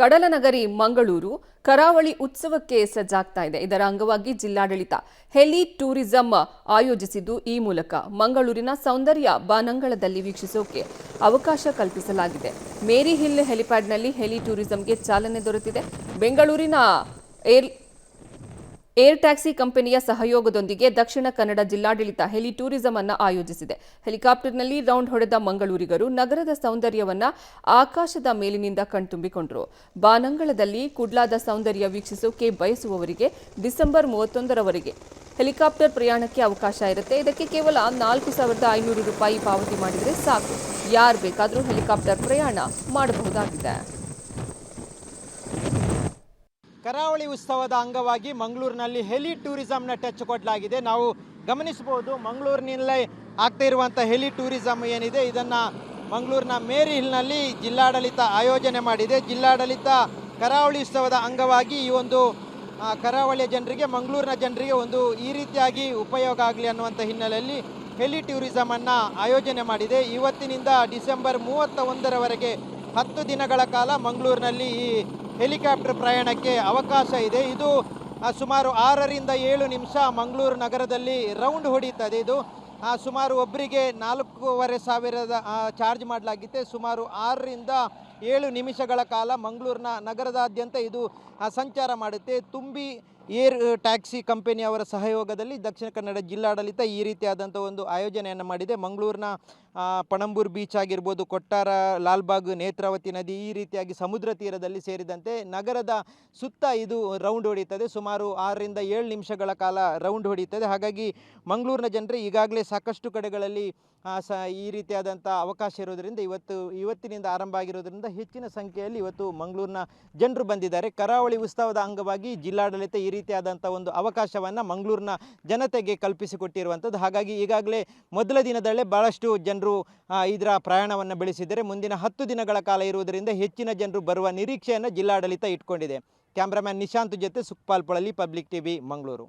ಕಡಲನಗರಿ ಮಂಗಳೂರು ಕರಾವಳಿ ಉತ್ಸವಕ್ಕೆ ಸಜ್ಜಾಗ್ತಾ ಇದೆ. ಇದರ ಅಂಗವಾಗಿ ಜಿಲ್ಲಾಡಳಿತ ಹೆಲಿ ಟೂರಿಸಂ ಆಯೋಜಿಸಿದ್ದು, ಈ ಮೂಲಕ ಮಂಗಳೂರಿನ ಸೌಂದರ್ಯ ಬಾನಂಗಳದಲ್ಲಿ ವೀಕ್ಷಿಸೋಕೆ ಅವಕಾಶ ಕಲ್ಪಿಸಲಾಗಿದೆ. ಮೇರಿ ಹಿಲ್ ಹೆಲಿಪ್ಯಾಡ್ನಲ್ಲಿ ಹೆಲಿ ಟೂರಿಸಂಗೆ ಚಾಲನೆ ದೊರೆತಿದೆ. ಬೆಂಗಳೂರಿನ ಏರ್ ಟ್ಯಾಕ್ಸಿ ಕಂಪನಿಯ ಸಹಯೋಗದೊಂದಿಗೆ ದಕ್ಷಿಣ ಕನ್ನಡ ಜಿಲ್ಲಾಡಳಿತ ಹೆಲಿ ಟೂರಿಸಂ ಅನ್ನು ಆಯೋಜಿಸಿದೆ. ಹೆಲಿಕಾಪ್ಟರ್ನಲ್ಲಿ ರೌಂಡ್ ಹೊಡೆದ ಮಂಗಳೂರಿಗರು ನಗರದ ಸೌಂದರ್ಯವನ್ನ ಆಕಾಶದ ಮೇಲಿನಿಂದ ಕಣ್ತುಂಬಿಕೊಂಡರು. ಬಾನಂಗಳದಲ್ಲಿ ಕುಡ್ಲಾದ ಸೌಂದರ್ಯ ವೀಕ್ಷಿಸೋಕೆ ಬಯಸುವವರಿಗೆ ಡಿಸೆಂಬರ್ 31ರವರೆಗೆ ಹೆಲಿಕಾಪ್ಟರ್ ಪ್ರಯಾಣಕ್ಕೆ ಅವಕಾಶ ಇರುತ್ತೆ. ಇದಕ್ಕೆ ಕೇವಲ 4,500 ರೂಪಾಯಿ ಪಾವತಿ ಮಾಡಿದರೆ ಸಾಕು. ಯಾರು ಬೇಕಾದರೂ ಹೆಲಿಕಾಪ್ಟರ್ ಪ್ರಯಾಣ ಮಾಡಬಹುದಾಗಿದೆ. ಕರಾವಳಿ ಉತ್ಸವದ ಅಂಗವಾಗಿ ಮಂಗಳೂರಿನಲ್ಲಿ ಹೆಲಿ ಟೂರಿಸಂನ ಟಚ್ ಕೊಡಲಾಗಿದೆ. ನಾವು ಗಮನಿಸಬಹುದು, ಮಂಗಳೂರಿನಲ್ಲೇ ಆಗ್ತಾ ಇರುವಂಥ ಹೆಲಿ ಟೂರಿಸಂ ಏನಿದೆ, ಇದನ್ನು ಮಂಗಳೂರಿನ ಮೇರಿ ಹಿಲ್ನಲ್ಲಿ ಜಿಲ್ಲಾಡಳಿತ ಆಯೋಜನೆ ಮಾಡಿದೆ. ಜಿಲ್ಲಾಡಳಿತ ಕರಾವಳಿ ಉತ್ಸವದ ಅಂಗವಾಗಿ ಈ ಒಂದು ಕರಾವಳಿಯ ಜನರಿಗೆ, ಮಂಗಳೂರಿನ ಜನರಿಗೆ ಒಂದು ಈ ರೀತಿಯಾಗಿ ಉಪಯೋಗ ಆಗಲಿ ಅನ್ನುವಂಥ ಹಿನ್ನೆಲೆಯಲ್ಲಿ ಹೆಲಿ ಟೂರಿಸಮನ್ನು ಆಯೋಜನೆ ಮಾಡಿದೆ. ಇವತ್ತಿನಿಂದ ಡಿಸೆಂಬರ್ 31ರವರೆಗೆ 10 ದಿನಗಳ ಕಾಲ ಮಂಗಳೂರಿನಲ್ಲಿ ಈ ಹೆಲಿಕಾಪ್ಟರ್ ಪ್ರಯಾಣಕ್ಕೆ ಅವಕಾಶ ಇದೆ. ಇದು ಸುಮಾರು 6ರಿಂದ 7 ನಿಮಿಷ ಮಂಗಳೂರು ನಗರದಲ್ಲಿ ರೌಂಡ್ ಹೊಡೀತದೆ. ಇದು ಸುಮಾರು ಒಬ್ಬರಿಗೆ 4,500 ಚಾರ್ಜ್ ಮಾಡಲಾಗಿದೆ. ಸುಮಾರು 6ರಿಂದ 7 ನಿಮಿಷಗಳ ಕಾಲ ಮಂಗಳೂರಿನ ನಗರದಾದ್ಯಂತ ಇದು ಸಂಚಾರ ಮಾಡುತ್ತೆ. ತುಂಬಿ ಏರ್ ಟ್ಯಾಕ್ಸಿ ಕಂಪನಿಯವರ ಸಹಯೋಗದಲ್ಲಿ ದಕ್ಷಿಣ ಕನ್ನಡ ಜಿಲ್ಲಾಡಳಿತ ಈ ರೀತಿಯಾದಂಥ ಒಂದು ಆಯೋಜನೆಯನ್ನು ಮಾಡಿದೆ. ಮಂಗಳೂರಿನ ಪಣಂಬೂರು ಬೀಚ್ ಆಗಿರ್ಬೋದು, ಕೊಟ್ಟಾರ, ಲಾಲ್ಬಾಗ್, ನೇತ್ರಾವತಿ ನದಿ, ಈ ರೀತಿಯಾಗಿ ಸಮುದ್ರ ತೀರದಲ್ಲಿ ಸೇರಿದಂತೆ ನಗರದ ಸುತ್ತ ಇದು ರೌಂಡ್ ಹೊಡೀತದೆ. ಸುಮಾರು 6ರಿಂದ 7 ನಿಮಿಷಗಳ ಕಾಲ ರೌಂಡ್ ಹೊಡೀತದೆ. ಹಾಗಾಗಿ ಮಂಗಳೂರಿನ ಜನರು ಈಗಾಗಲೇ ಸಾಕಷ್ಟು ಕಡೆಗಳಲ್ಲಿ ಈ ರೀತಿಯಾದಂಥ ಅವಕಾಶ ಇರೋದರಿಂದ ಇವತ್ತಿನಿಂದ ಆರಂಭ ಆಗಿರೋದ್ರಿಂದ ಹೆಚ್ಚಿನ ಸಂಖ್ಯೆಯಲ್ಲಿ ಇವತ್ತು ಮಂಗಳೂರಿನ ಜನರು ಬಂದಿದ್ದಾರೆ. ಕರಾವಳಿ ಉತ್ಸವದ ಅಂಗವಾಗಿ ಜಿಲ್ಲಾಡಳಿತ ಈ ರೀತಿಯಾದಂಥ ಒಂದು ಅವಕಾಶವನ್ನು ಮಂಗಳೂರಿನ ಜನತೆಗೆ ಕಲ್ಪಿಸಿಕೊಟ್ಟಿರುವಂಥದ್ದು. ಹಾಗಾಗಿ ಈಗಾಗಲೇ ಮೊದಲ ದಿನದಲ್ಲೇ ಭಾಳಷ್ಟು ಜನರು ಇದರ ಪ್ರಯಾಣವನ್ನು ಬೆಳೆಸಿದ್ದಾರೆ. ಮುಂದಿನ 10 ದಿನಗಳ ಕಾಲ ಇರುವುದರಿಂದ ಹೆಚ್ಚಿನ ಜನರು ಬರುವ ನಿರೀಕ್ಷೆಯನ್ನು ಜಿಲ್ಲಾಡಳಿತ ಇಟ್ಕೊಂಡಿದೆ. ಕ್ಯಾಮ್ರಾಮ್ಯಾನ್ ನಿಶಾಂತ್ ಜೊತೆ ಸುಖಪಾಲ್ ಪೊಳಲಿ, ಪಬ್ಲಿಕ್ ಟಿವಿ, ಮಂಗಳೂರು.